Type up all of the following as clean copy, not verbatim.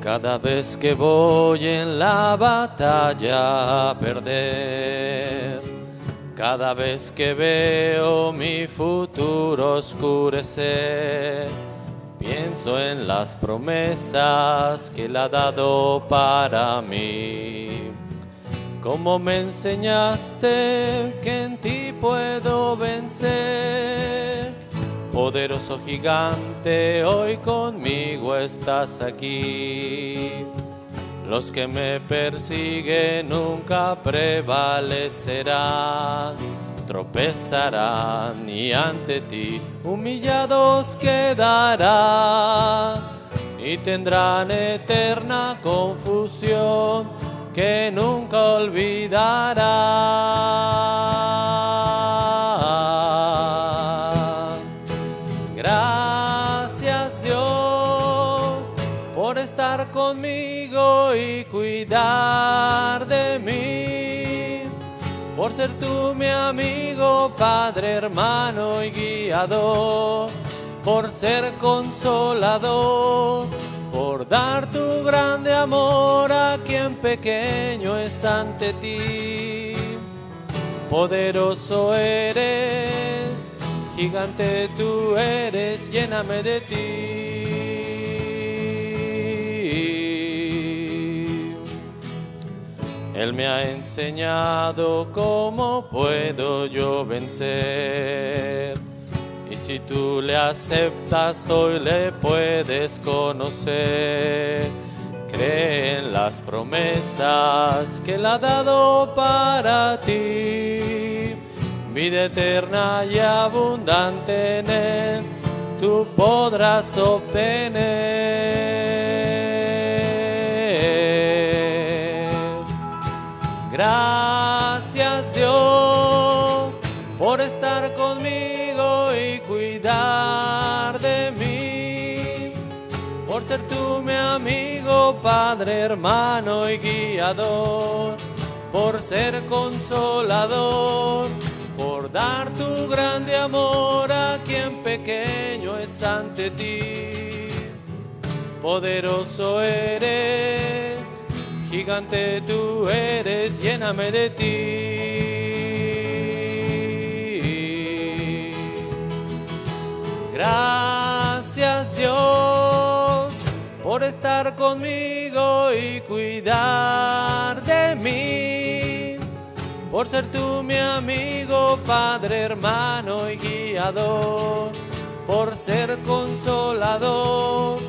Cada vez que voy en la batalla a perder, cada vez que veo mi futuro oscurecer, pienso en las promesas que Él ha dado para mí. Como me enseñaste que en ti puedo vencer, poderoso gigante, hoy conmigo estás aquí. Los que me persiguen nunca prevalecerán, tropezarán y ante ti humillados quedarán y tendrán eterna confusión que nunca olvidarán. Gracias Dios por estar conmigo y cuidar de mí, por ser tú mi amigo, Padre, hermano y guiador, por ser consolador, por dar tu grande amor a quien pequeño es ante ti. Poderoso eres, gigante tú eres, lléname de ti. Él me ha enseñado cómo puedo yo vencer. Y si tú le aceptas, hoy le puedes conocer. Cree en las promesas que Él ha dado para ti. Vida eterna y abundante en Él tú podrás obtener. Gracias Dios por estar conmigo y cuidar de mí, por ser tú mi amigo, Padre, hermano y guiador, por ser consolador, por dar tu grande amor a quien pequeño es ante ti. Poderoso eres, gigante tú eres, lléname de ti. Gracias Dios por estar conmigo y cuidar de mí, por ser tú mi amigo, Padre, hermano y guiador, por ser consolador,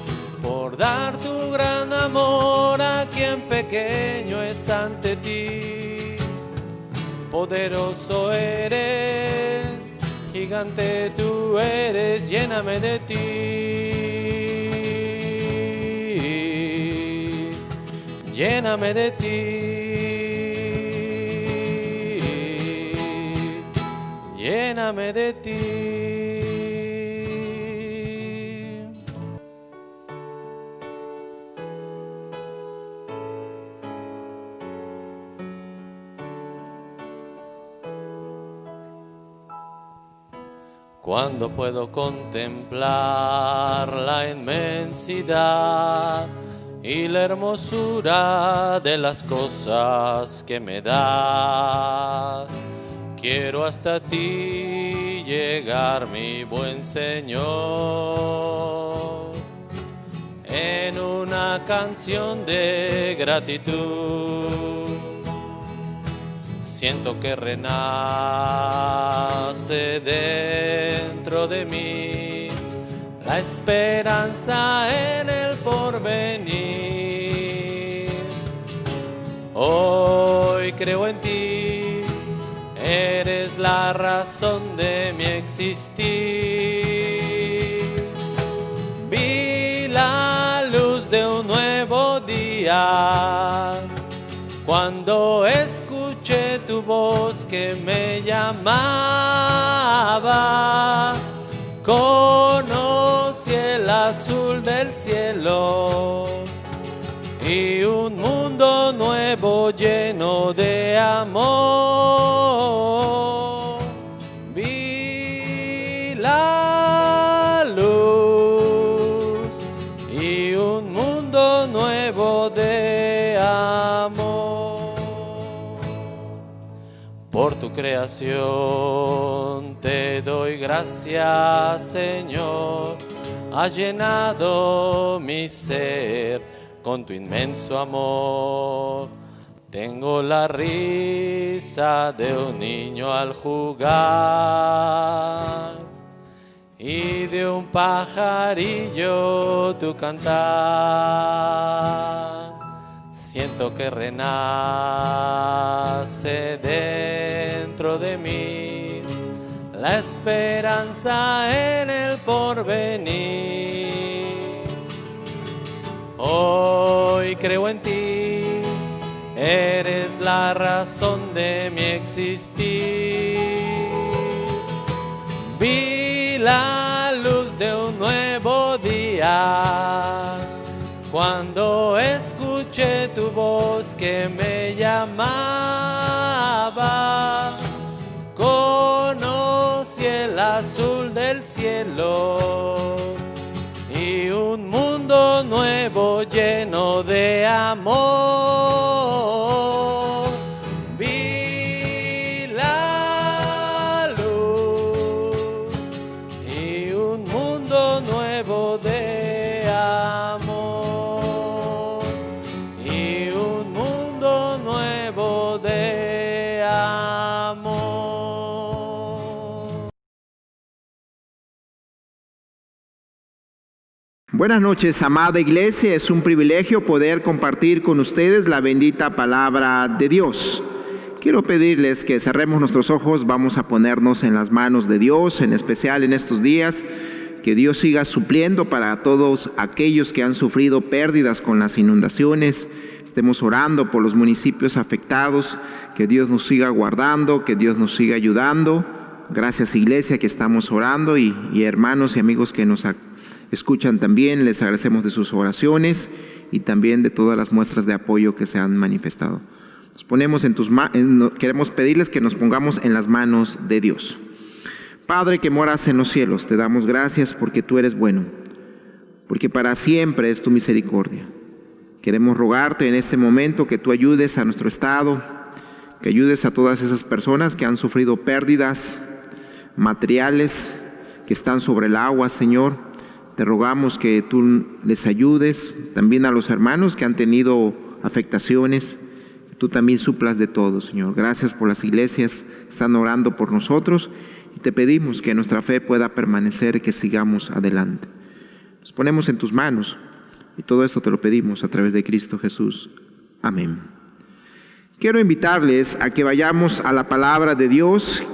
por dar tu gran amor a quien pequeño es ante ti. Poderoso eres, gigante tú eres, lléname de ti. Lléname de ti. Lléname de ti. Cuando puedo contemplar la inmensidad y la hermosura de las cosas que me das, quiero hasta ti llegar, mi buen Señor, en una canción de gratitud. Siento que renace dentro de mí la esperanza en el porvenir. Hoy creo en ti, eres la razón de mi existir. Vi la luz de un nuevo día cuando escuché tu voz que me llamaba. Conocí el azul del cielo y un mundo nuevo lleno de amor. Vi la luz y un mundo nuevo por tu creación. Te doy gracias, Señor, has llenado mi ser con tu inmenso amor. Tengo la risa de un niño al jugar y de un pajarillo tu cantar. Siento que renace dentro de mí la esperanza en el porvenir. Hoy creo en ti, eres la razón de mi existir. Vi la luz de un nuevo día cuando escuché tu voz que me llamaba. Conocí el azul del cielo y un mundo nuevo lleno de amor. Vi la luz y un mundo nuevo de amor. Y un mundo nuevo de amor. Buenas noches, amada iglesia. Es un privilegio poder compartir con ustedes la bendita palabra de Dios. Quiero pedirles que cerremos nuestros ojos, vamos a ponernos en las manos de Dios, en especial en estos días, que Dios siga supliendo para todos aquellos que han sufrido pérdidas con las inundaciones. Estemos orando por los municipios afectados, que Dios nos siga guardando, que Dios nos siga ayudando. Gracias, iglesia, que estamos orando y hermanos y amigos que nos escuchan también, les agradecemos de sus oraciones y también de todas las muestras de apoyo que se han manifestado. Nos ponemos queremos pedirles que nos pongamos en las manos de Dios. Padre que moras en los cielos, te damos gracias porque tú eres bueno, porque para siempre es tu misericordia. Queremos rogarte en este momento que tú ayudes a nuestro estado, que ayudes a todas esas personas que han sufrido pérdidas materiales, que están sobre el agua, Señor. Te rogamos que tú les ayudes, también a los hermanos que han tenido afectaciones, que tú también suplas de todo, Señor. Gracias por las iglesias que están orando por nosotros y te pedimos que nuestra fe pueda permanecer, que sigamos adelante. Nos ponemos en tus manos y todo esto te lo pedimos a través de Cristo Jesús. Amén. Quiero invitarles a que vayamos a la palabra de Dios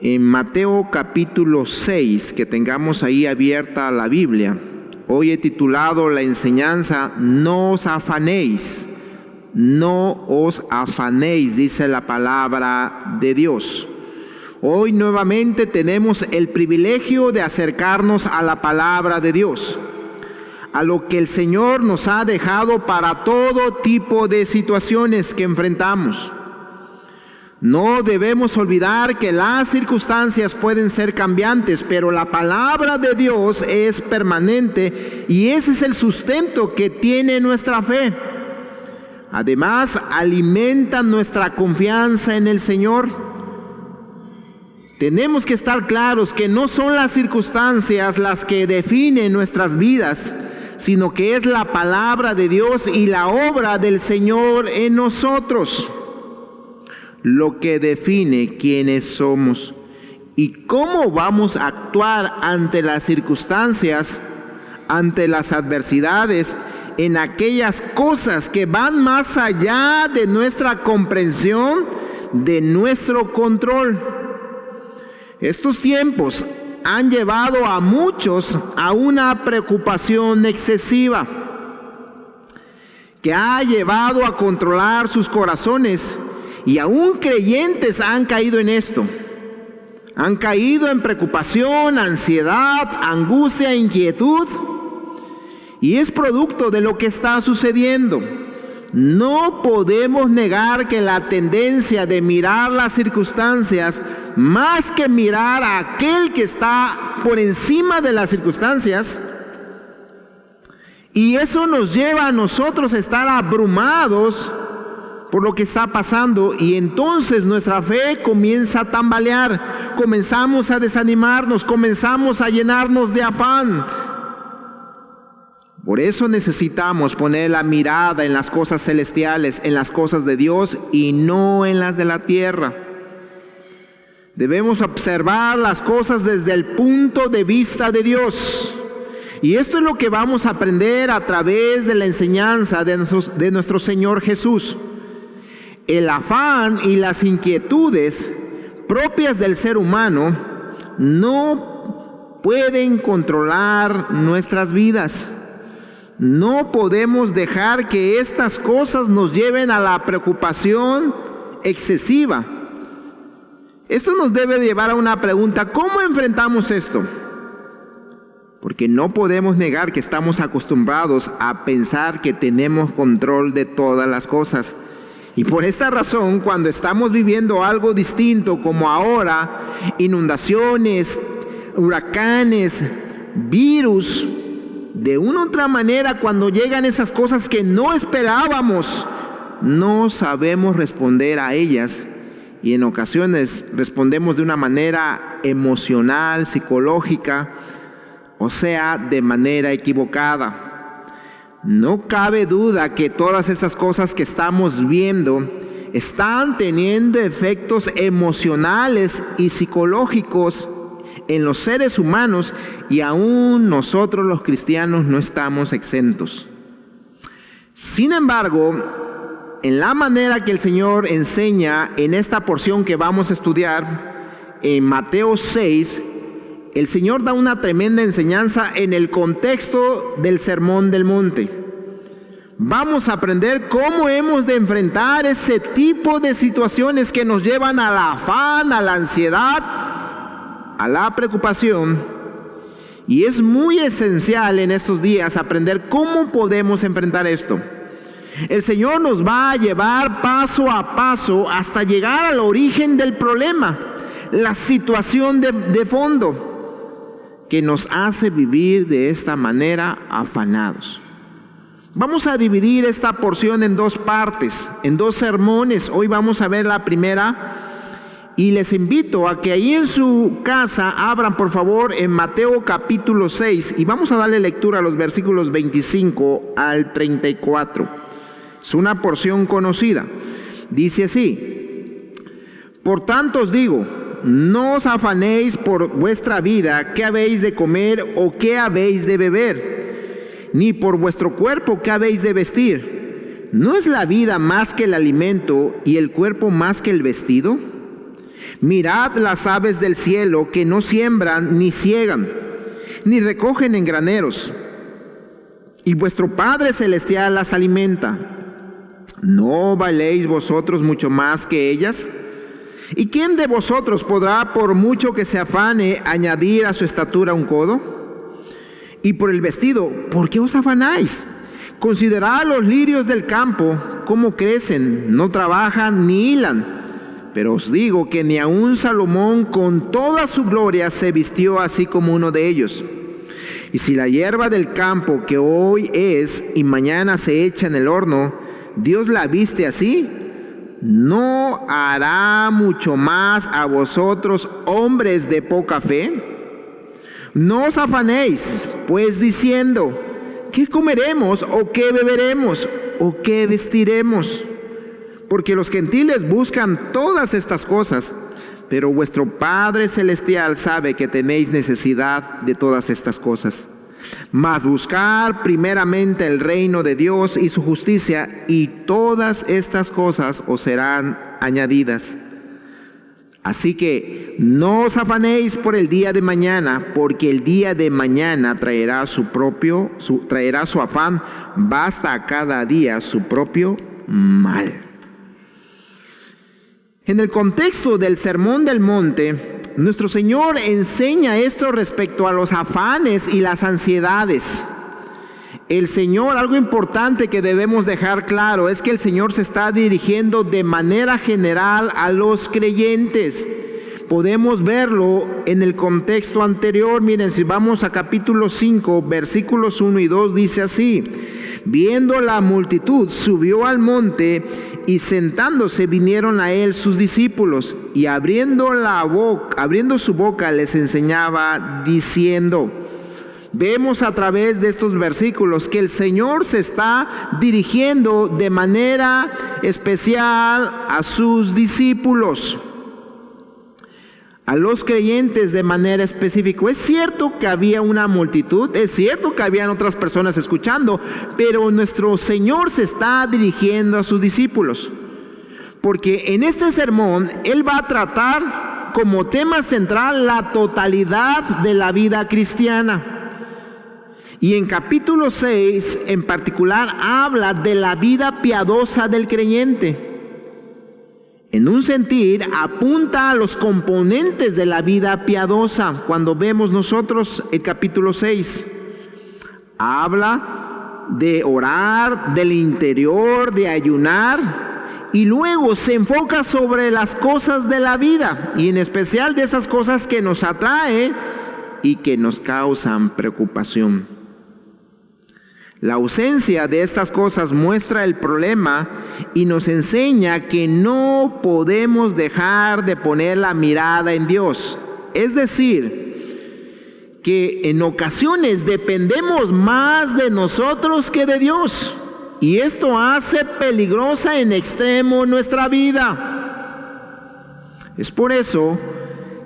en Mateo capítulo 6, que tengamos ahí abierta la Biblia. Hoy he titulado la enseñanza No os afanéis, no os afanéis, dice la palabra de Dios. Hoy nuevamente tenemos el privilegio de acercarnos a la palabra de Dios, a lo que el Señor nos ha dejado para todo tipo de situaciones que enfrentamos. No debemos olvidar que las circunstancias pueden ser cambiantes, pero la palabra de Dios es permanente y ese es el sustento que tiene nuestra fe. Además, alimenta nuestra confianza en el Señor. Tenemos que estar claros que no son las circunstancias las que definen nuestras vidas, sino que es la palabra de Dios y la obra del Señor en nosotros lo que define quiénes somos y cómo vamos a actuar ante las circunstancias, ante las adversidades, en aquellas cosas que van más allá de nuestra comprensión, de nuestro control. Estos tiempos han llevado a muchos a una preocupación excesiva que ha llevado a controlar sus corazones. Y aún creyentes han caído en esto. Han caído en preocupación, ansiedad, angustia, inquietud. Y es producto de lo que está sucediendo. No podemos negar que la tendencia de mirar las circunstancias, más que mirar a aquel que está por encima de las circunstancias, y eso nos lleva a nosotros a estar abrumados por lo que está pasando, y entonces nuestra fe comienza a tambalear, comenzamos a desanimarnos, comenzamos a llenarnos de afán. Por eso necesitamos poner la mirada en las cosas celestiales, en las cosas de Dios y no en las de la tierra. Debemos observar las cosas desde el punto de vista de Dios. Y esto es lo que vamos a aprender a través de la enseñanza de nuestro Señor Jesús. El afán y las inquietudes propias del ser humano no pueden controlar nuestras vidas. No podemos dejar que estas cosas nos lleven a la preocupación excesiva. Esto nos debe llevar a una pregunta: ¿cómo enfrentamos esto? Porque no podemos negar que estamos acostumbrados a pensar que tenemos control de todas las cosas. Y por esta razón, cuando estamos viviendo algo distinto, como ahora, inundaciones, huracanes, virus, de una u otra manera, cuando llegan esas cosas que no esperábamos, no sabemos responder a ellas. Y en ocasiones respondemos de una manera emocional, psicológica, o sea, de manera equivocada. No cabe duda que todas estas cosas que estamos viendo están teniendo efectos emocionales y psicológicos en los seres humanos, y aún nosotros los cristianos no estamos exentos. Sin embargo, en la manera que el Señor enseña en esta porción que vamos a estudiar, en Mateo 6, el Señor da una tremenda enseñanza en el contexto del Sermón del Monte. Vamos a aprender cómo hemos de enfrentar ese tipo de situaciones que nos llevan al afán, a la ansiedad, a la preocupación. Y es muy esencial en estos días aprender cómo podemos enfrentar esto. El Señor nos va a llevar paso a paso hasta llegar al origen del problema, la situación de fondo que nos hace vivir de esta manera afanados. Vamos a dividir esta porción en dos partes, en dos sermones. Hoy vamos a ver la primera, y les invito a que ahí en su casa abran por favor en Mateo capítulo 6, y vamos a darle lectura a los versículos 25 al 34. Es una porción conocida. Dice así: por tanto os digo, no os afanéis por vuestra vida, qué habéis de comer o qué habéis de beber, ni por vuestro cuerpo, qué habéis de vestir. ¿No es la vida más que el alimento y el cuerpo más que el vestido? Mirad las aves del cielo, que no siembran ni siegan, ni recogen en graneros, y vuestro Padre Celestial las alimenta. ¿No valéis vosotros mucho más que ellas? ¿Y quién de vosotros podrá, por mucho que se afane, añadir a su estatura un codo? Y por el vestido, ¿por qué os afanáis? Considerad los lirios del campo, cómo crecen, no trabajan ni hilan. Pero os digo que ni aun Salomón con toda su gloria se vistió así como uno de ellos. Y si la hierba del campo, que hoy es y mañana se echa en el horno, Dios la viste así, ¿no hará mucho más a vosotros, hombres de poca fe? No os afanéis, pues diciendo, ¿qué comeremos o qué beberemos o qué vestiremos? Porque los gentiles buscan todas estas cosas, pero vuestro Padre Celestial sabe que tenéis necesidad de todas estas cosas. Mas buscar primeramente el reino de Dios y su justicia, y todas estas cosas os serán añadidas. Así que no os afanéis por el día de mañana, porque el día de mañana traerá su afán. Basta a cada día su propio mal. En el contexto del Sermón del Monte, nuestro Señor enseña esto respecto a los afanes y las ansiedades. El Señor, algo importante que debemos dejar claro, es que el Señor se está dirigiendo de manera general a los creyentes. Podemos verlo en el contexto anterior. Miren, si vamos a capítulo 5, versículos 1 y 2, dice así: Viendo la multitud, subió al monte y sentándose vinieron a él sus discípulos y abriendo su boca les enseñaba diciendo. Vemos a través de estos versículos que el Señor se está dirigiendo de manera especial a sus discípulos, a los creyentes de manera específica. Es cierto que había una multitud, es cierto que habían otras personas escuchando, pero nuestro Señor se está dirigiendo a sus discípulos, porque en este sermón Él va a tratar como tema central la totalidad de la vida cristiana. Y en capítulo 6 en particular habla de la vida piadosa del creyente. En un sentir apunta a los componentes de la vida piadosa. Cuando vemos nosotros el capítulo 6, habla de orar, del interior, de ayunar, y luego se enfoca sobre las cosas de la vida, y en especial de esas cosas que nos atraen y que nos causan preocupación. La ausencia de estas cosas muestra el problema y nos enseña que no podemos dejar de poner la mirada en Dios. Es decir, que en ocasiones dependemos más de nosotros que de Dios. Y esto hace peligrosa en extremo nuestra vida. Es por eso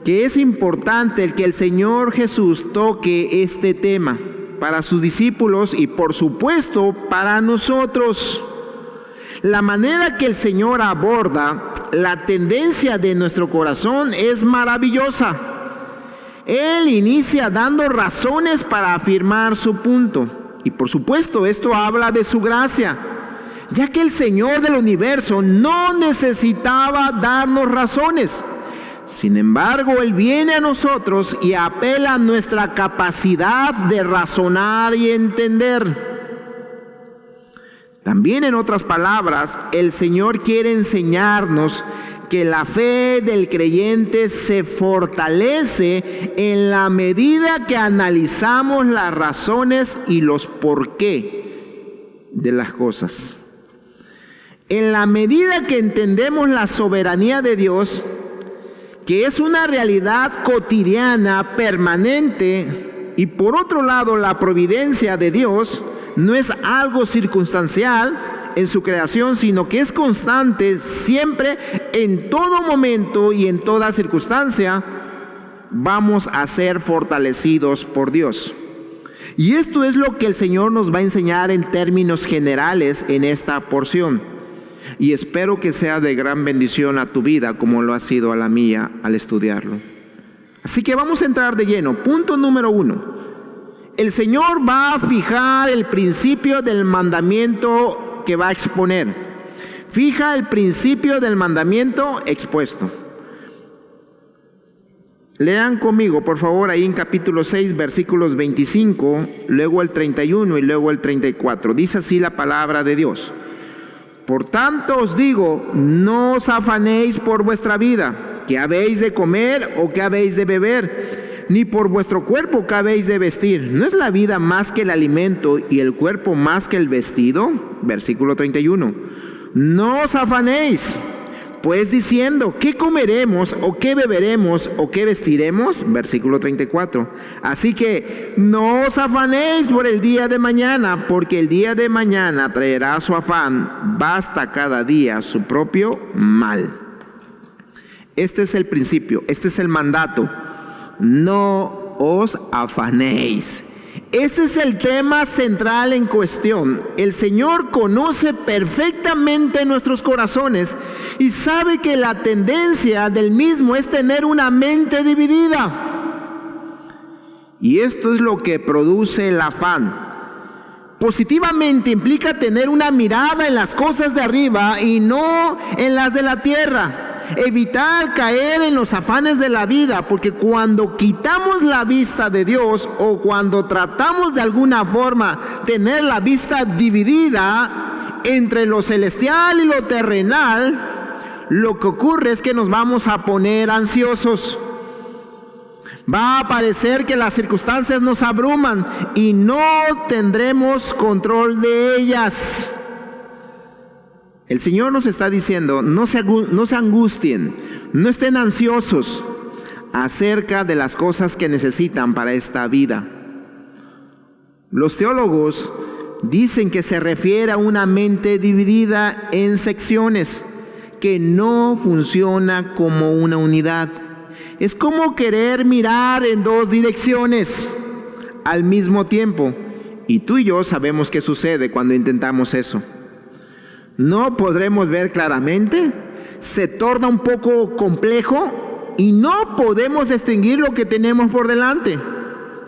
que es importante el que el Señor Jesús toque este tema para sus discípulos y por supuesto para nosotros. La manera que el Señor aborda la tendencia de nuestro corazón es maravillosa. Él inicia dando razones para afirmar su punto. Y por supuesto esto habla de su gracia, ya que el Señor del universo no necesitaba darnos razones. Sin embargo, Él viene a nosotros y apela a nuestra capacidad de razonar y entender. También, en otras palabras, el Señor quiere enseñarnos que la fe del creyente se fortalece en la medida que analizamos las razones y los por qué de las cosas. En la medida que entendemos la soberanía de Dios, que es una realidad cotidiana, permanente, y por otro lado la providencia de Dios no es algo circunstancial en su creación, sino que es constante siempre, en todo momento y en toda circunstancia, vamos a ser fortalecidos por Dios. Y esto es lo que el Señor nos va a enseñar en términos generales en esta porción. Y espero que sea de gran bendición a tu vida como lo ha sido a la mía al estudiarlo. Así que vamos a entrar de lleno. Punto número 1. El Señor va a fijar el principio del mandamiento que va a exponer. Fija el principio del mandamiento expuesto. Lean conmigo, por favor, ahí en capítulo 6, versículos 25, luego el 31 y luego el 34. Dice así la palabra de Dios. Por tanto os digo, no os afanéis por vuestra vida, qué habéis de comer o qué habéis de beber, ni por vuestro cuerpo qué habéis de vestir. ¿No es la vida más que el alimento y el cuerpo más que el vestido? Versículo 31. No os afanéis, pues diciendo, ¿qué comeremos o qué beberemos o qué vestiremos? Versículo 34. Así que no os afanéis por el día de mañana, porque el día de mañana traerá su afán. Basta cada día su propio mal. Este es el principio, este es el mandato. No os afanéis. Ese es el tema central en cuestión. El Señor conoce perfectamente nuestros corazones y sabe que la tendencia del mismo es tener una mente dividida. Y esto es lo que produce el afán. Positivamente implica tener una mirada en las cosas de arriba y no en las de la tierra. Evitar caer en los afanes de la vida, porque cuando quitamos la vista de Dios o cuando tratamos de alguna forma tener la vista dividida entre lo celestial y lo terrenal, lo que ocurre es que nos vamos a poner ansiosos. Va a parecer que las circunstancias nos abruman y no tendremos control de ellas. El Señor nos está diciendo, no se angustien, no estén ansiosos acerca de las cosas que necesitan para esta vida. Los teólogos dicen que se refiere a una mente dividida en secciones, que no funciona como una unidad. Es como querer mirar en dos direcciones al mismo tiempo. Y tú y yo sabemos qué sucede cuando intentamos eso. No podremos ver claramente, se torna un poco complejo y no podemos distinguir lo que tenemos por delante.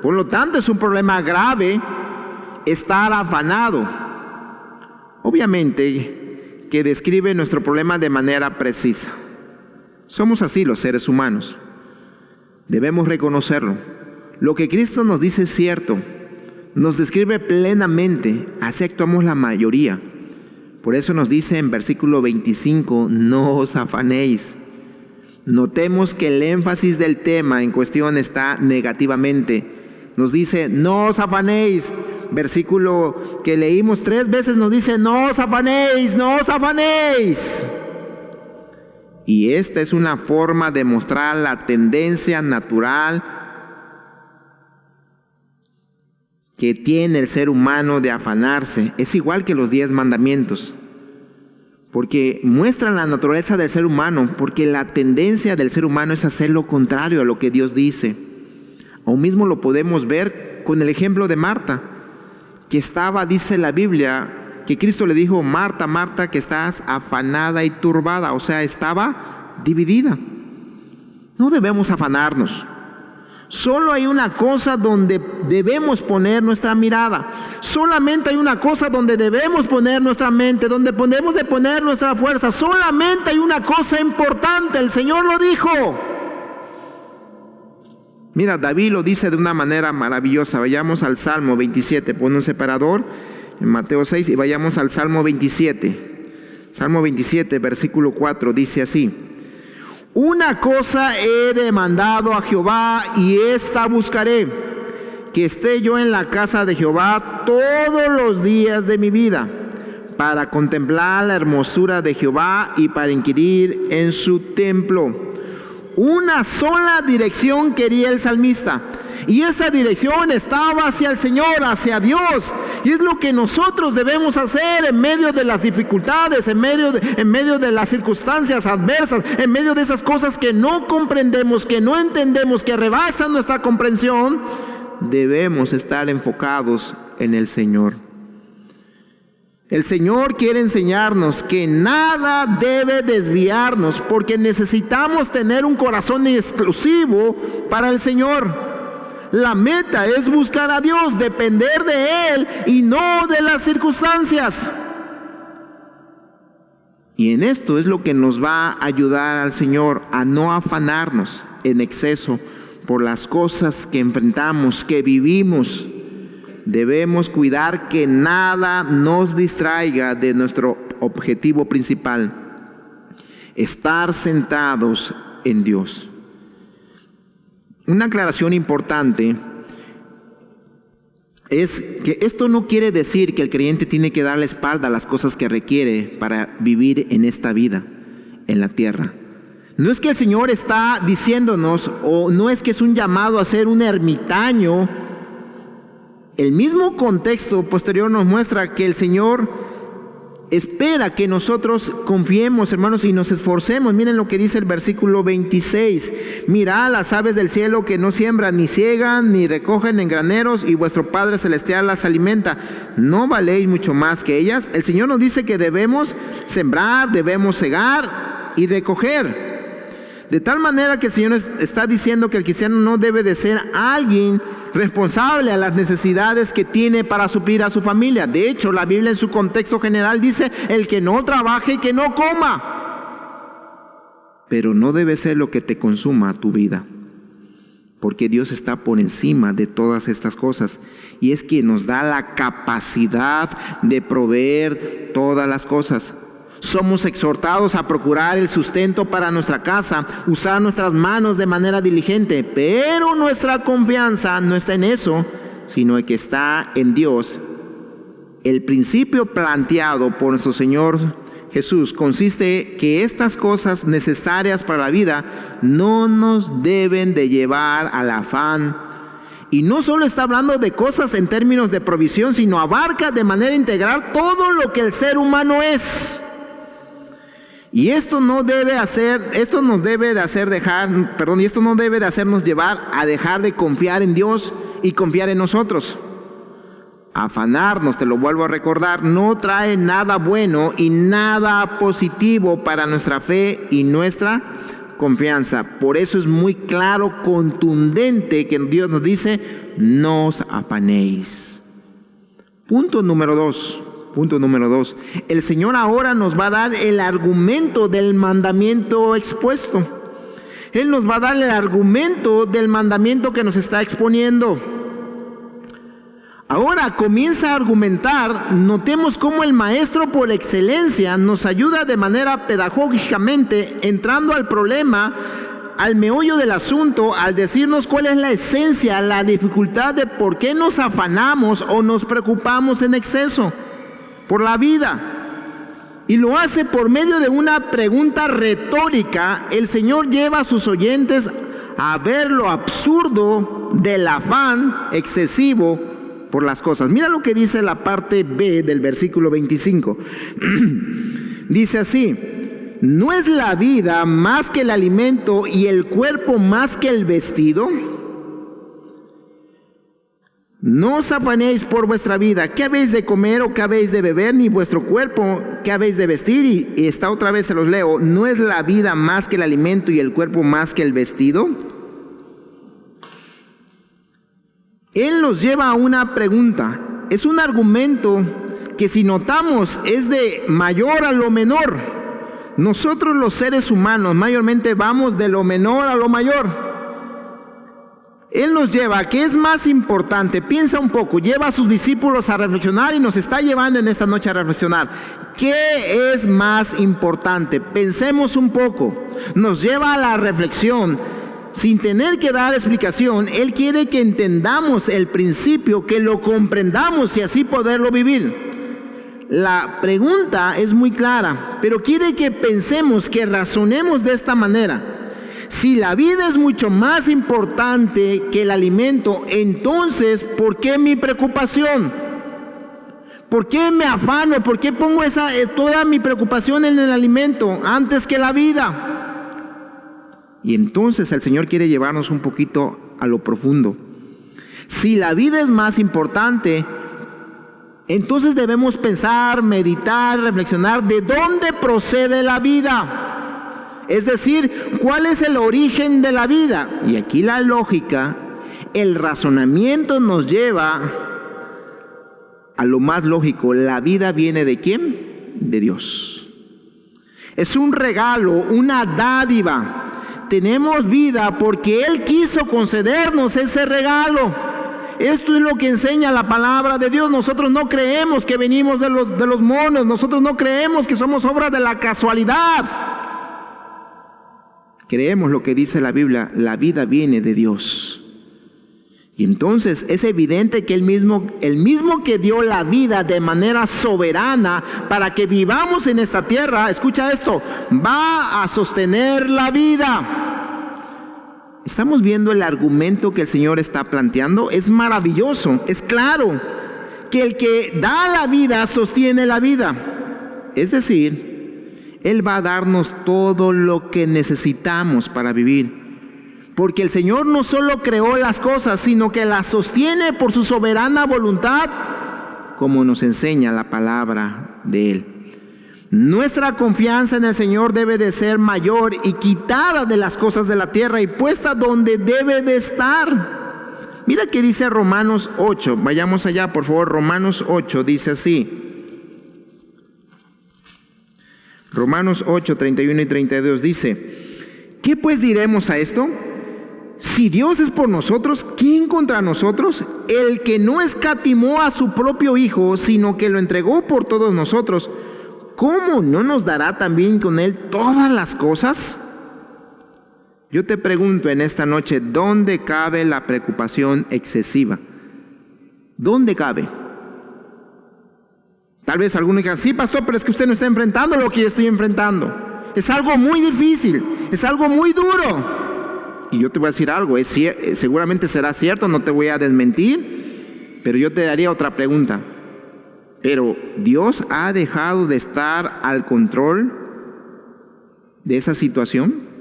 Por lo tanto, es un problema grave estar afanado. Obviamente que describe nuestro problema de manera precisa. Somos así los seres humanos. Debemos reconocerlo. Lo que Cristo nos dice es cierto. Nos describe plenamente. Así actuamos la mayoría. Por eso nos dice en versículo 25, no os afanéis. Notemos que el énfasis del tema en cuestión está negativamente. Nos dice, no os afanéis. Versículo que leímos 3 veces nos dice, no os afanéis, no os afanéis. Y esta es una forma de mostrar la tendencia natural que tiene el ser humano de afanarse. Es igual que los 10 mandamientos, porque muestran la naturaleza del ser humano, porque la tendencia del ser humano es hacer lo contrario a lo que Dios dice. Aún mismo lo podemos ver con el ejemplo de Marta, que estaba, dice la Biblia, que Cristo le dijo, Marta, Marta, que estás afanada y turbada, o sea, estaba dividida. No debemos afanarnos. Solo hay una cosa donde debemos poner nuestra mirada. Solamente hay una cosa donde debemos poner nuestra mente, donde debemos de poner nuestra fuerza. Solamente hay una cosa importante, el Señor lo dijo. Mira, David lo dice de una manera maravillosa. Vayamos al Salmo 27, pon un separador en Mateo 6 y vayamos al Salmo 27. Salmo 27, versículo 4, dice así: una cosa he demandado a Jehová y esta buscaré, que esté yo en la casa de Jehová todos los días de mi vida, para contemplar la hermosura de Jehová y para inquirir en su templo. Una sola dirección quería el salmista, y esa dirección estaba hacia el Señor, hacia Dios. Y es lo que nosotros debemos hacer en medio de las dificultades, en medio de las circunstancias adversas, en medio de esas cosas que no comprendemos, que no entendemos, que rebasan nuestra comprensión. Debemos estar enfocados en el Señor. El Señor quiere enseñarnos que nada debe desviarnos, porque necesitamos tener un corazón exclusivo para el Señor. La meta es buscar a Dios, depender de Él y no de las circunstancias. Y en esto es lo que nos va a ayudar al Señor a no afanarnos en exceso por las cosas que enfrentamos, que vivimos. Debemos cuidar que nada nos distraiga de nuestro objetivo principal: estar centrados en Dios. Una aclaración importante es que esto no quiere decir que el creyente tiene que dar la espalda a las cosas que requiere para vivir en esta vida, en la tierra. No es que el Señor está diciéndonos, o no es que es un llamado a ser un ermitaño. El mismo contexto posterior nos muestra que el Señor espera que nosotros confiemos, hermanos, y nos esforcemos. Miren lo que dice el versículo 26. Mirad las aves del cielo, que no siembran, ni ciegan, ni recogen en graneros, y vuestro Padre Celestial las alimenta. ¿No valéis mucho más que ellas? El Señor nos dice que debemos sembrar, debemos cegar y recoger. De tal manera que el Señor está diciendo que el cristiano no debe de ser alguien responsable a las necesidades que tiene para suplir a su familia. De hecho, la Biblia en su contexto general dice: el que no trabaje, que no coma. Pero no debe ser lo que te consuma tu vida, porque Dios está por encima de todas estas cosas, y es quien nos da la capacidad de proveer todas las cosas. Somos exhortados a procurar el sustento para nuestra casa, usar nuestras manos de manera diligente, pero nuestra confianza no está en eso, sino que está en Dios. El principio planteado por nuestro Señor Jesús consiste que estas cosas necesarias para la vida no nos deben de llevar al afán. Y no solo está hablando de cosas en términos de provisión, sino abarca de manera integral todo lo que el ser humano es. Y esto no debe de hacernos llevar a dejar de confiar en Dios y confiar en nosotros. Afanarnos, te lo vuelvo a recordar, no trae nada bueno y nada positivo para nuestra fe y nuestra confianza. Por eso es muy claro, contundente, que Dios nos dice: no os afanéis. Punto número 2. El Señor ahora nos va a dar el argumento del mandamiento expuesto. Él nos va a dar el argumento del mandamiento que nos está exponiendo. Ahora comienza a argumentar. Notemos cómo el maestro por excelencia nos ayuda de manera pedagógicamente, entrando al problema, al meollo del asunto, al decirnos cuál es la esencia, la dificultad de por qué nos afanamos o nos preocupamos en exceso por la vida. Y lo hace por medio de una pregunta retórica. El Señor lleva a sus oyentes a ver lo absurdo del afán excesivo por las cosas. Mira lo que dice la parte B del versículo 25. Dice así: ¿no es la vida más que el alimento y el cuerpo más que el vestido? No os afanéis por vuestra vida, qué habéis de comer o qué habéis de beber, ni vuestro cuerpo qué habéis de vestir. Y esta otra vez se los leo: ¿no es la vida más que el alimento y el cuerpo más que el vestido? Él nos lleva a una pregunta. Es un argumento que, si notamos, es de mayor a lo menor. Nosotros los seres humanos mayormente vamos de lo menor a lo mayor. Él nos lleva a qué es más importante. Piensa un poco, lleva a sus discípulos a reflexionar y nos está llevando en esta noche a reflexionar. ¿Qué es más importante? Pensemos un poco. Nos lleva a la reflexión. Sin tener que dar explicación, Él quiere que entendamos el principio, que lo comprendamos y así poderlo vivir. La pregunta es muy clara, pero quiere que pensemos, que razonemos de esta manera. Si la vida es mucho más importante que el alimento, entonces, ¿por qué mi preocupación? ¿Por qué me afano? ¿Por qué pongo toda mi preocupación en el alimento antes que la vida? Y entonces el Señor quiere llevarnos un poquito a lo profundo. Si la vida es más importante, entonces debemos pensar, meditar, reflexionar de dónde procede la vida. Es decir, ¿cuál es el origen de la vida? Y aquí la lógica, el razonamiento nos lleva a lo más lógico. La vida viene ¿de quién? De Dios. Es un regalo, una dádiva. Tenemos vida porque Él quiso concedernos ese regalo. Esto es lo que enseña la palabra de Dios. Nosotros no creemos que venimos de los monos. Nosotros no creemos que somos obras de la casualidad. Creemos lo que dice la Biblia: la vida viene de Dios. Y entonces es evidente que el mismo que dio la vida de manera soberana para que vivamos en esta tierra, escucha esto, va a sostener la vida. ¿Estamos viendo el argumento que el Señor está planteando? Es maravilloso, es claro que el que da la vida sostiene la vida. Es decir, Él va a darnos todo lo que necesitamos para vivir. Porque el Señor no solo creó las cosas, sino que las sostiene por su soberana voluntad, como nos enseña la palabra de Él. Nuestra confianza en el Señor debe de ser mayor y quitada de las cosas de la tierra y puesta donde debe de estar. Mira que dice Romanos 8, vayamos allá por favor. Romanos 8 dice así. Romanos 8, 31 y 32 dice: ¿qué pues diremos a esto? Si Dios es por nosotros, ¿quién contra nosotros? El que no escatimó a su propio Hijo, sino que lo entregó por todos nosotros, ¿cómo no nos dará también con Él todas las cosas? Yo te pregunto en esta noche, ¿dónde cabe la preocupación excesiva? ¿Dónde cabe? Tal vez alguno diga, sí, pastor, pero es que usted no está enfrentando lo que yo estoy enfrentando. Es algo muy difícil, es algo muy duro. Y yo te voy a decir algo, seguramente será cierto, no te voy a desmentir, pero yo te daría otra pregunta. Pero ¿Dios ha dejado de estar al control de esa situación?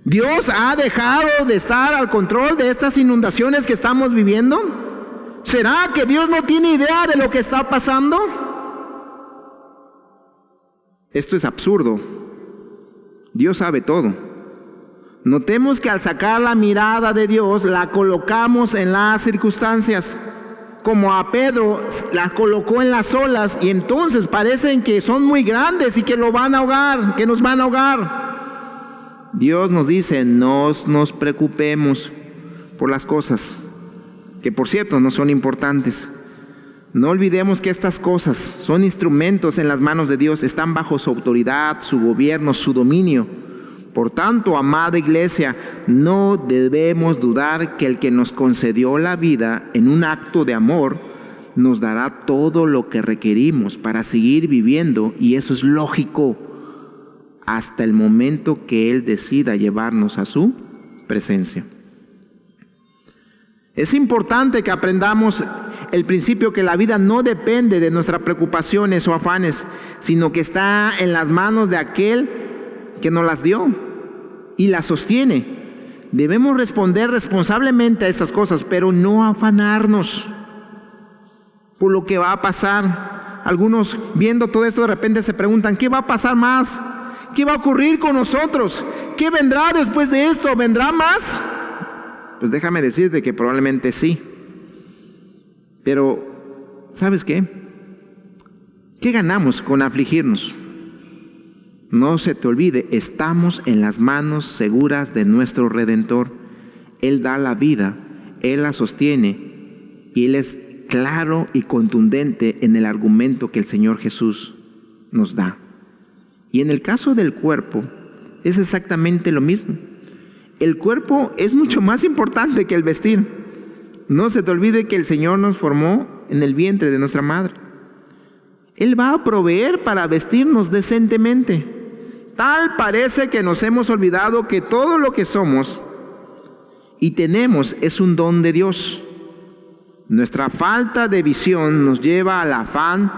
¿Dios ha dejado de estar al control de estas inundaciones que estamos viviendo? ¿Será que Dios no tiene idea de lo que está pasando? Esto es absurdo. Dios sabe todo. Notemos que al sacar la mirada de Dios, la colocamos en las circunstancias. Como a Pedro la colocó en las olas y entonces parecen que son muy grandes y que lo van a ahogar, que nos van a ahogar. Dios nos dice, no nos preocupemos por las cosas, que por cierto no son importantes. No olvidemos que estas cosas son instrumentos en las manos de Dios, están bajo su autoridad, su gobierno, su dominio. Por tanto, amada iglesia, no debemos dudar que el que nos concedió la vida en un acto de amor, nos dará todo lo que requerimos para seguir viviendo, y eso es lógico, hasta el momento que Él decida llevarnos a su presencia. Es importante que aprendamos el principio que la vida no depende de nuestras preocupaciones o afanes, sino que está en las manos de aquel que nos las dio y las sostiene. Debemos responder responsablemente a estas cosas, pero no afanarnos por lo que va a pasar. Algunos viendo todo esto de repente se preguntan, ¿qué va a pasar más? ¿Qué va a ocurrir con nosotros? ¿Qué vendrá después de esto? ¿Vendrá más? Pues déjame decirte que probablemente sí. Pero, ¿sabes qué? ¿Qué ganamos con afligirnos? No se te olvide, estamos en las manos seguras de nuestro Redentor. Él da la vida, Él la sostiene, y Él es claro y contundente en el argumento que el Señor Jesús nos da. Y en el caso del cuerpo, es exactamente lo mismo. El cuerpo es mucho más importante que el vestir. No se te olvide que el Señor nos formó en el vientre de nuestra madre. Él va a proveer para vestirnos decentemente. Tal parece que nos hemos olvidado que todo lo que somos y tenemos es un don de Dios. Nuestra falta de visión nos lleva al afán,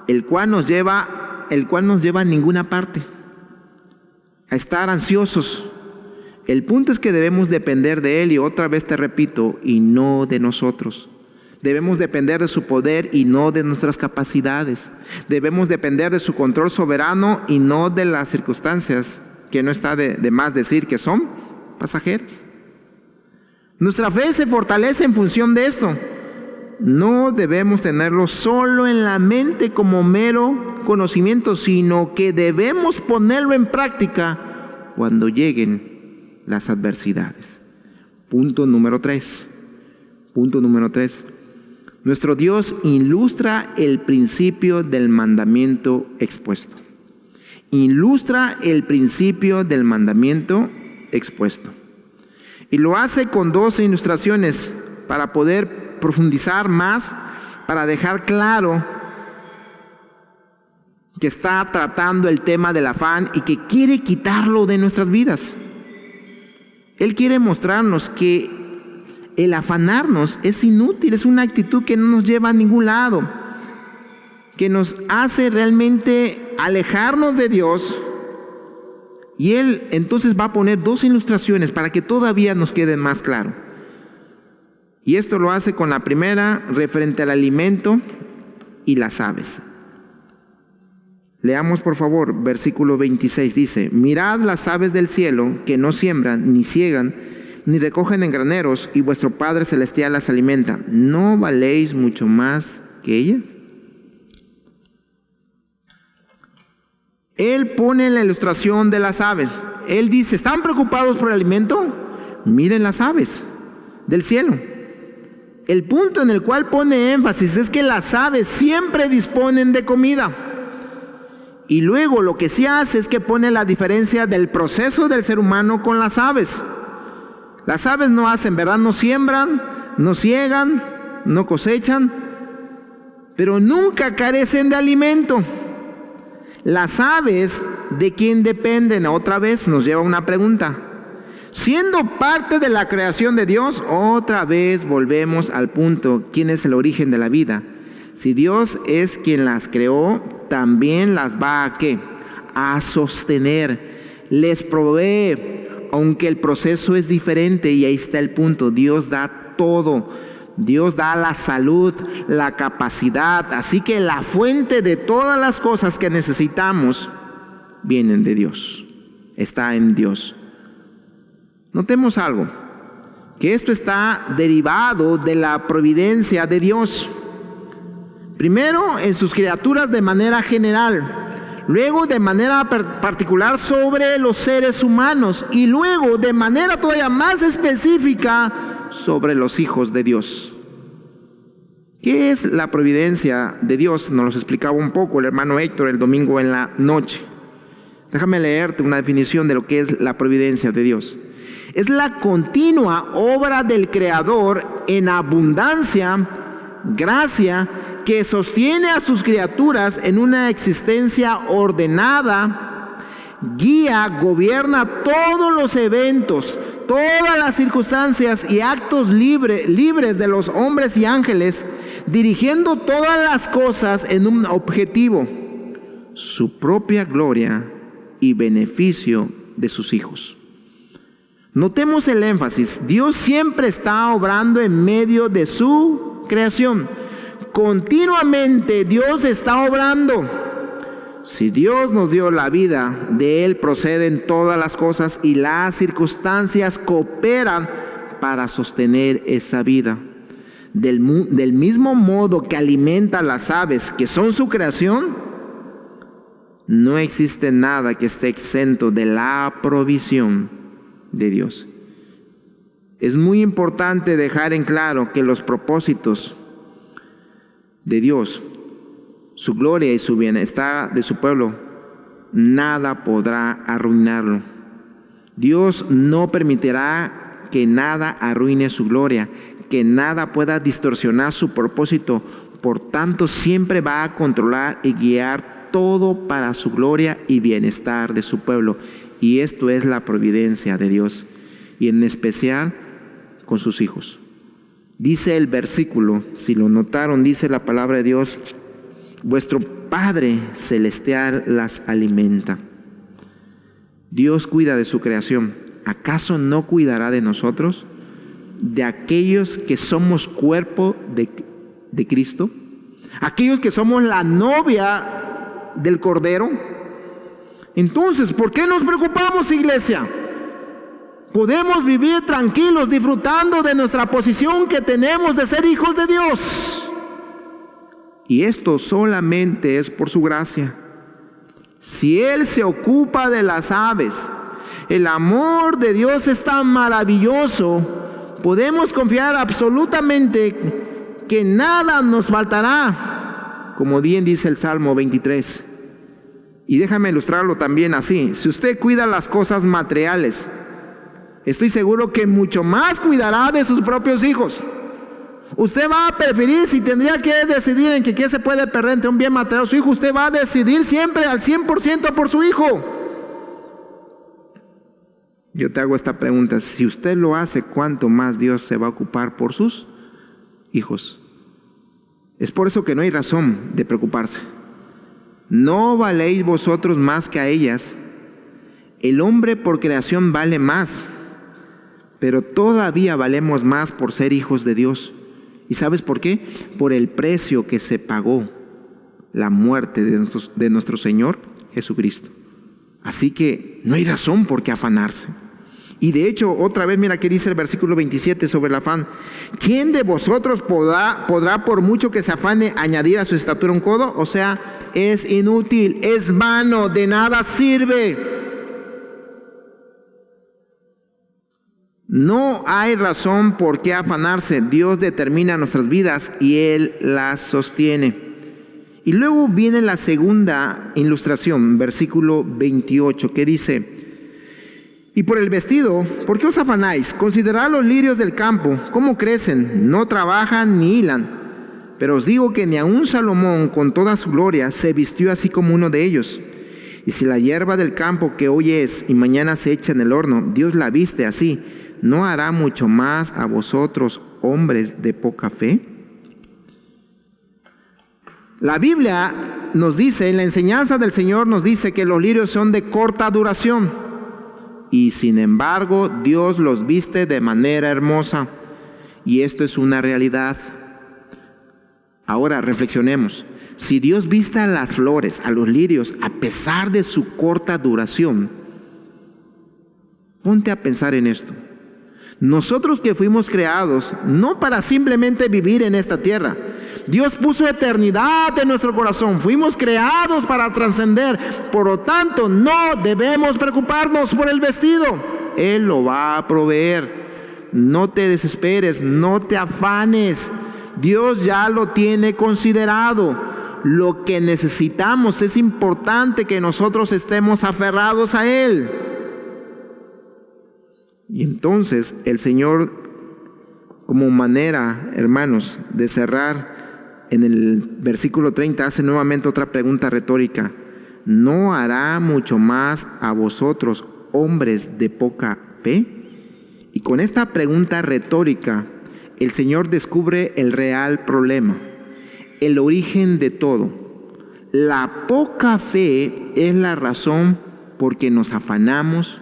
el cual nos lleva a ninguna parte, a estar ansiosos. El punto es que debemos depender de Él, y otra vez te repito, y no de nosotros. Debemos depender de su poder y no de nuestras capacidades. Debemos depender de su control soberano y no de las circunstancias, que no está de más decir que son pasajeras. Nuestra fe se fortalece en función de esto. No debemos tenerlo solo en la mente como mero conocimiento, sino que debemos ponerlo en práctica cuando lleguen las adversidades. Punto número 3. Nuestro Dios ilustra el principio del mandamiento expuesto. Ilustra el principio del mandamiento expuesto. Y lo hace con 2 ilustraciones para poder profundizar más, para dejar claro que está tratando el tema del afán y que quiere quitarlo de nuestras vidas. Él quiere mostrarnos que el afanarnos es inútil, es una actitud que no nos lleva a ningún lado, que nos hace realmente alejarnos de Dios. Y Él entonces va a poner 2 ilustraciones para que todavía nos quede más claro. Y esto lo hace con la primera, referente al alimento y las aves. Leamos por favor, versículo 26 dice, mirad las aves del cielo, que no siembran, ni ciegan, ni recogen en graneros, y vuestro Padre Celestial las alimenta. ¿No valéis mucho más que ellas? Él pone la ilustración de las aves. Él dice, ¿están preocupados por el alimento? Miren las aves del cielo. El punto en el cual pone énfasis es que las aves siempre disponen de comida. Y luego lo que sí hace es que pone la diferencia del proceso del ser humano con las aves. Las aves no hacen, ¿verdad? No siembran, no ciegan, no cosechan, pero nunca carecen de alimento. Las aves, ¿de quién dependen? Otra vez nos lleva a una pregunta. Siendo parte de la creación de Dios, otra vez volvemos al punto, ¿quién es el origen de la vida? Si Dios es quien las creó, también las va ¿a qué? A sostener, les provee, aunque el proceso es diferente, y ahí está el punto. Dios da todo, Dios da la salud, la capacidad, así que la fuente de todas las cosas que necesitamos vienen de Dios, está en Dios. Notemos algo, que esto está derivado de la providencia de Dios. Primero en sus criaturas de manera general, luego de manera particular sobre los seres humanos y luego de manera todavía más específica sobre los hijos de Dios. ¿Qué es la providencia de Dios? Nos lo explicaba un poco el hermano Héctor el domingo en la noche. Déjame leerte una definición de lo que es la providencia de Dios. Es la continua obra del Creador en abundancia, gracia, que sostiene a sus criaturas en una existencia ordenada, guía, gobierna todos los eventos, todas las circunstancias y actos libres de los hombres y ángeles, dirigiendo todas las cosas en un objetivo, su propia gloria y beneficio de sus hijos. Notemos el énfasis. Dios siempre está obrando en medio de su creación. Continuamente Dios está obrando. Si Dios nos dio la vida, de Él proceden todas las cosas y las circunstancias cooperan para sostener esa vida. Del mismo modo que alimenta a las aves, que son su creación, no existe nada que esté exento de la provisión de Dios. Es muy importante dejar en claro que los propósitos de Dios, su gloria y su bienestar de su pueblo, nada podrá arruinarlo. Dios no permitirá que nada arruine su gloria, que nada pueda distorsionar su propósito. Por tanto, siempre va a controlar y guiar todo para su gloria y bienestar de su pueblo. Y esto es la providencia de Dios, y en especial con sus hijos. Dice el versículo, si lo notaron, dice la palabra de Dios: vuestro Padre Celestial las alimenta. Dios cuida de su creación. ¿Acaso no cuidará de nosotros? De aquellos que somos cuerpo de Cristo. Aquellos que somos la novia del Cordero. Entonces, ¿por qué nos preocupamos, iglesia? Podemos vivir tranquilos, disfrutando de nuestra posición que tenemos de ser hijos de Dios. Y esto solamente es por su gracia. Si Él se ocupa de las aves, el amor de Dios es tan maravilloso, podemos confiar absolutamente que nada nos faltará, como bien dice el Salmo 23. Y déjame ilustrarlo también así. Si usted cuida las cosas materiales, estoy seguro que mucho más cuidará de sus propios hijos. Usted va a preferir, si tendría que decidir en que qué se puede perder entre un bien material o su hijo, usted va a decidir siempre al 100% por su hijo. Yo te hago esta pregunta: si usted lo hace, ¿cuánto más Dios se va a ocupar por sus hijos? Es por eso que no hay razón de preocuparse. ¿No valéis vosotros más que a ellas? El hombre por creación vale más, pero todavía valemos más por ser hijos de Dios. ¿Y sabes por qué? Por el precio que se pagó, la muerte de nuestro Señor Jesucristo. Así que no hay razón por qué afanarse. Y de hecho, otra vez, mira que dice el versículo 27 sobre el afán. ¿Quién de vosotros podrá por mucho que se afane añadir a su estatura un codo? O sea, es inútil, es vano, de nada sirve. No hay razón por qué afanarse. Dios determina nuestras vidas y Él las sostiene. Y luego viene la segunda ilustración, versículo 28, que dice: y por el vestido, ¿por qué os afanáis? Considerad los lirios del campo, cómo crecen, no trabajan ni hilan. Pero os digo que ni aun Salomón, con toda su gloria, se vistió así como uno de ellos. Y si la hierba del campo, que hoy es y mañana se echa en el horno, Dios la viste así, ¿no hará mucho más a vosotros, hombres de poca fe? La Biblia nos dice, en la enseñanza del Señor nos dice que los lirios son de corta duración. Y sin embargo, Dios los viste de manera hermosa. Y esto es una realidad. Ahora reflexionemos. Si Dios viste a las flores, a los lirios, a pesar de su corta duración, ponte a pensar en esto. Nosotros que fuimos creados no para simplemente vivir en esta tierra. Dios puso eternidad en nuestro corazón. Fuimos creados para trascender. Por lo tanto, no debemos preocuparnos por el vestido. Él lo va a proveer. No te desesperes, no te afanes. Dios ya lo tiene considerado. Lo que necesitamos, es importante que nosotros estemos aferrados a Él. Y entonces el Señor, como manera, hermanos, de cerrar, en el versículo 30 hace nuevamente otra pregunta retórica: ¿no hará mucho más a vosotros, hombres de poca fe? Y con esta pregunta retórica, el Señor descubre el real problema, el origen de todo. La poca fe es la razón por que nos afanamos.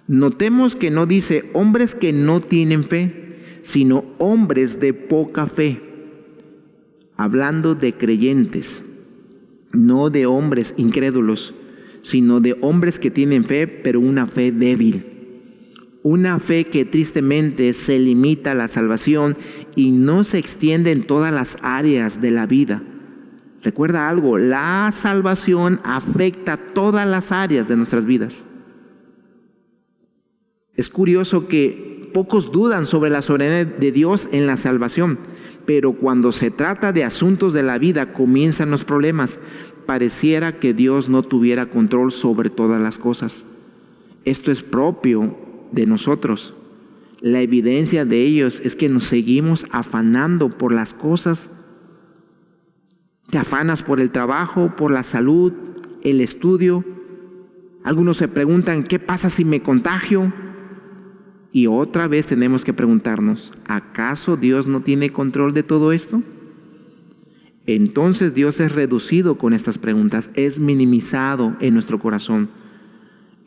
Notemos que no dice hombres que no tienen fe, sino hombres de poca fe. Hablando de creyentes, no de hombres incrédulos, sino de hombres que tienen fe, pero una fe débil. Una fe que tristemente se limita a la salvación y no se extiende en todas las áreas de la vida. Recuerda algo, la salvación afecta todas las áreas de nuestras vidas. Es curioso que pocos dudan sobre la soberanía de Dios en la salvación, pero cuando se trata de asuntos de la vida comienzan los problemas. Pareciera que Dios no tuviera control sobre todas las cosas. Esto es propio de nosotros. La evidencia de ellos es que nos seguimos afanando por las cosas. Te afanas por el trabajo, por la salud, el estudio. Algunos se preguntan, ¿qué pasa si me contagio? Y otra vez tenemos que preguntarnos, ¿acaso Dios no tiene control de todo esto? Entonces Dios es reducido con estas preguntas, es minimizado en nuestro corazón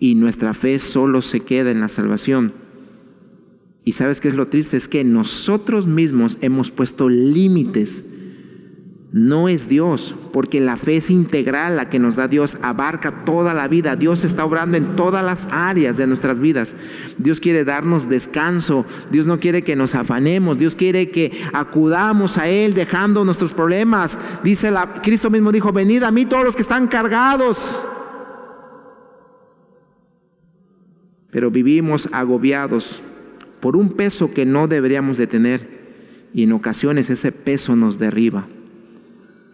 y nuestra fe solo se queda en la salvación. Y ¿sabes qué es lo triste? Es que nosotros mismos hemos puesto límites. No es Dios, porque la fe es integral, la que nos da Dios, abarca toda la vida. Dios está obrando en todas las áreas de nuestras vidas. Dios quiere darnos descanso, Dios no quiere que nos afanemos, Dios quiere que acudamos a Él dejando nuestros problemas. Cristo mismo dijo, venid a mí todos los que están cargados. Pero vivimos agobiados por un peso que no deberíamos de tener y en ocasiones ese peso nos derriba.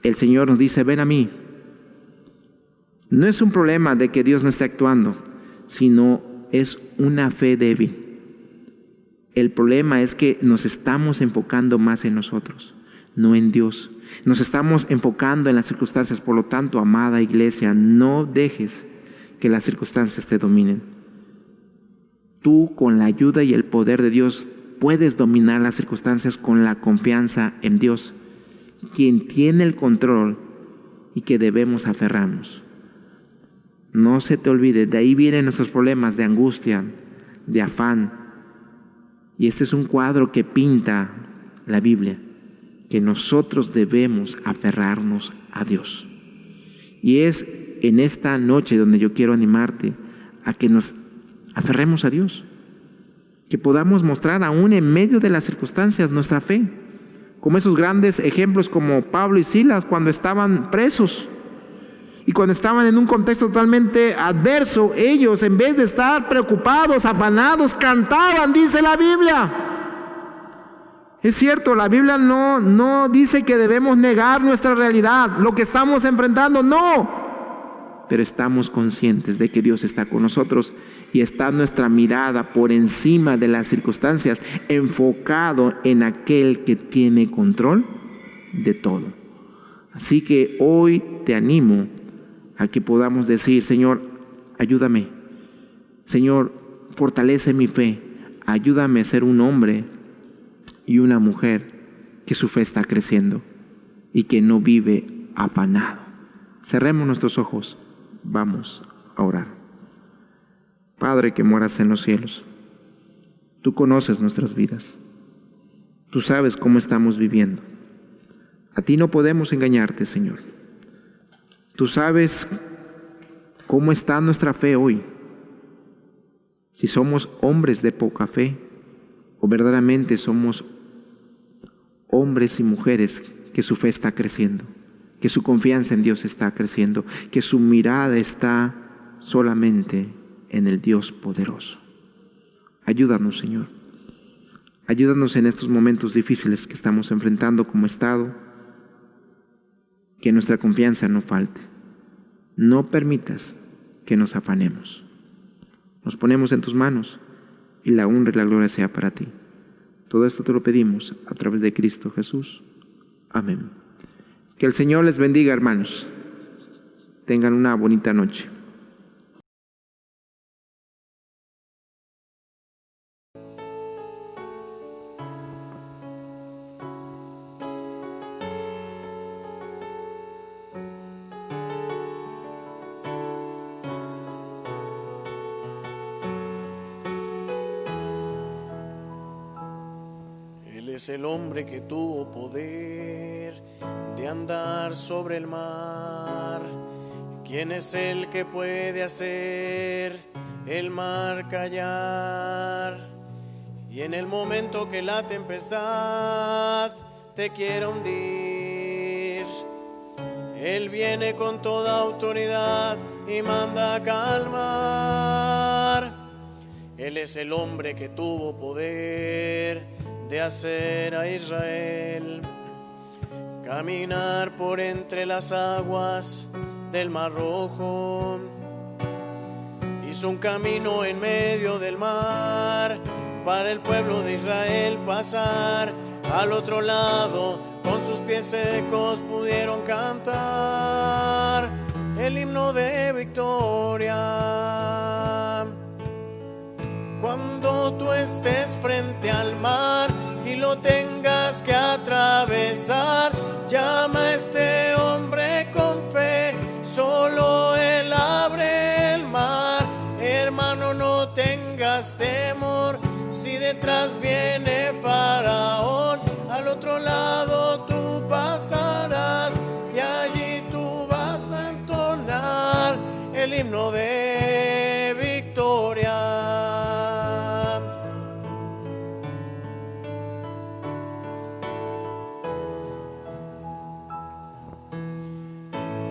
El Señor nos dice, ven a mí. No es un problema de que Dios no esté actuando, sino es una fe débil. El problema es que nos estamos enfocando más en nosotros, no en Dios. Nos estamos enfocando en las circunstancias. Por lo tanto, amada iglesia, no dejes que las circunstancias te dominen. Tú, con la ayuda y el poder de Dios, puedes dominar las circunstancias con la confianza en Dios, quien tiene el control y que debemos aferrarnos. No se te olvide, de ahí vienen nuestros problemas de angustia, de afán. Y este es un cuadro que pinta la Biblia, que nosotros debemos aferrarnos a Dios. Y es en esta noche donde yo quiero animarte a que nos aferremos a Dios, que podamos mostrar aún en medio de las circunstancias nuestra fe, como esos grandes ejemplos como Pablo y Silas cuando estaban presos y cuando estaban en un contexto totalmente adverso. Ellos, en vez de estar preocupados, afanados, cantaban, dice la Biblia. Es cierto, la Biblia no dice que debemos negar nuestra realidad, lo que estamos enfrentando, no. Pero estamos conscientes de que Dios está con nosotros y está nuestra mirada por encima de las circunstancias, enfocado en aquel que tiene control de todo. Así que hoy te animo a que podamos decir: Señor, ayúdame. Señor, fortalece mi fe. Ayúdame a ser un hombre y una mujer que su fe está creciendo y que no vive afanado. Cerremos nuestros ojos. Vamos a orar. Padre que moras en los cielos, tú conoces nuestras vidas. Tú sabes cómo estamos viviendo. A ti no podemos engañarte, Señor. Tú sabes cómo está nuestra fe hoy. Si somos hombres de poca fe o verdaderamente somos hombres y mujeres que su fe está creciendo, que su confianza en Dios está creciendo, que su mirada está solamente en el Dios poderoso. Ayúdanos, Señor. Ayúdanos en estos momentos difíciles que estamos enfrentando como Estado, que nuestra confianza no falte. No permitas que nos afanemos. Nos ponemos en tus manos y la honra y la gloria sea para ti. Todo esto te lo pedimos a través de Cristo Jesús. Amén. Que el Señor les bendiga, hermanos. Tengan una bonita noche. Es el hombre que tuvo poder de andar sobre el mar. ¿Quién es el que puede hacer el mar callar? Y en el momento que la tempestad te quiera hundir, Él viene con toda autoridad y manda a calmar. Él es el hombre que tuvo poder de hacer a Israel caminar por entre las aguas del Mar Rojo. Hizo un camino en medio del mar para el pueblo de Israel pasar al otro lado. Con sus pies secos pudieron cantar el himno de victoria. Cuando tú estés frente al mar y lo tengas que atravesar, llama a este hombre con fe, solo Él abre el mar. Hermano, no tengas temor, si detrás viene Faraón, al otro lado tú pasarás y allí tú vas a entonar el himno de victoria.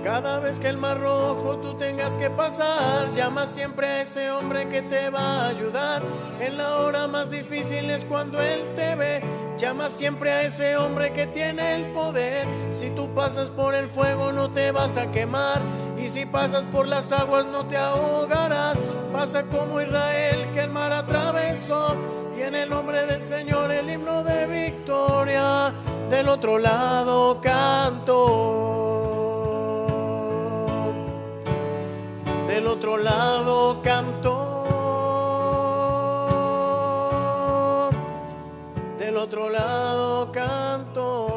Cada vez que el Mar Rojo tú tengas que pasar, llama siempre a ese hombre que te va a ayudar. En la hora más difícil es cuando Él te ve. Llama siempre a ese hombre que tiene el poder. Si tú pasas por el fuego no te vas a quemar, y si pasas por las aguas no te ahogarás. Pasa como Israel que el mar atravesó, y en el nombre del Señor el himno de victoria del otro lado cantó. Del otro lado cantó, del otro lado cantó.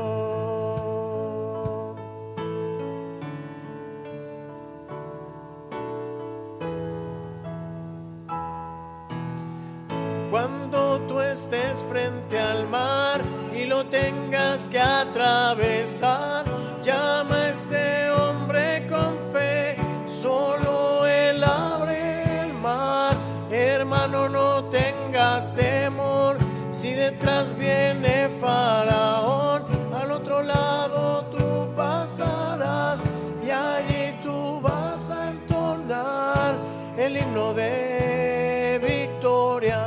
Cuando tú estés frente al mar y lo tengas que atravesar, llama a este hombre con fe, solo Él abre el mar. Hermano, no tengas temor, si detrás viene Faraón, al otro lado tú pasarás y allí tú vas a entonar el himno de victoria.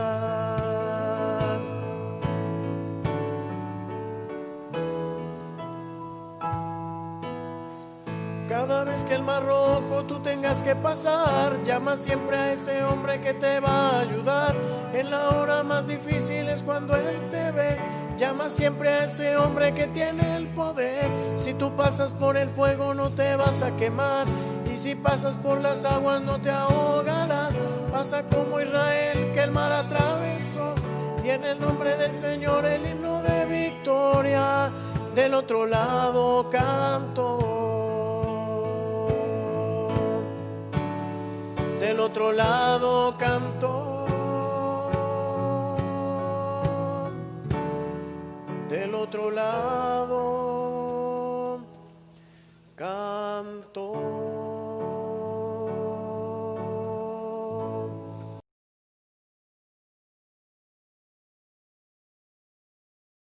vez que el mar rojo tú tengas que pasar, llama siempre a ese hombre que te va a ayudar. En la hora más difícil es cuando Él te ve. Llama siempre a ese hombre que tiene el poder. Si tú pasas por el fuego no te vas a quemar, y si pasas por las aguas no te ahogarás. Pasa como Israel que el mar atravesó, y en el nombre del Señor el himno de victoria. Del otro lado canto, del otro lado canto, del otro lado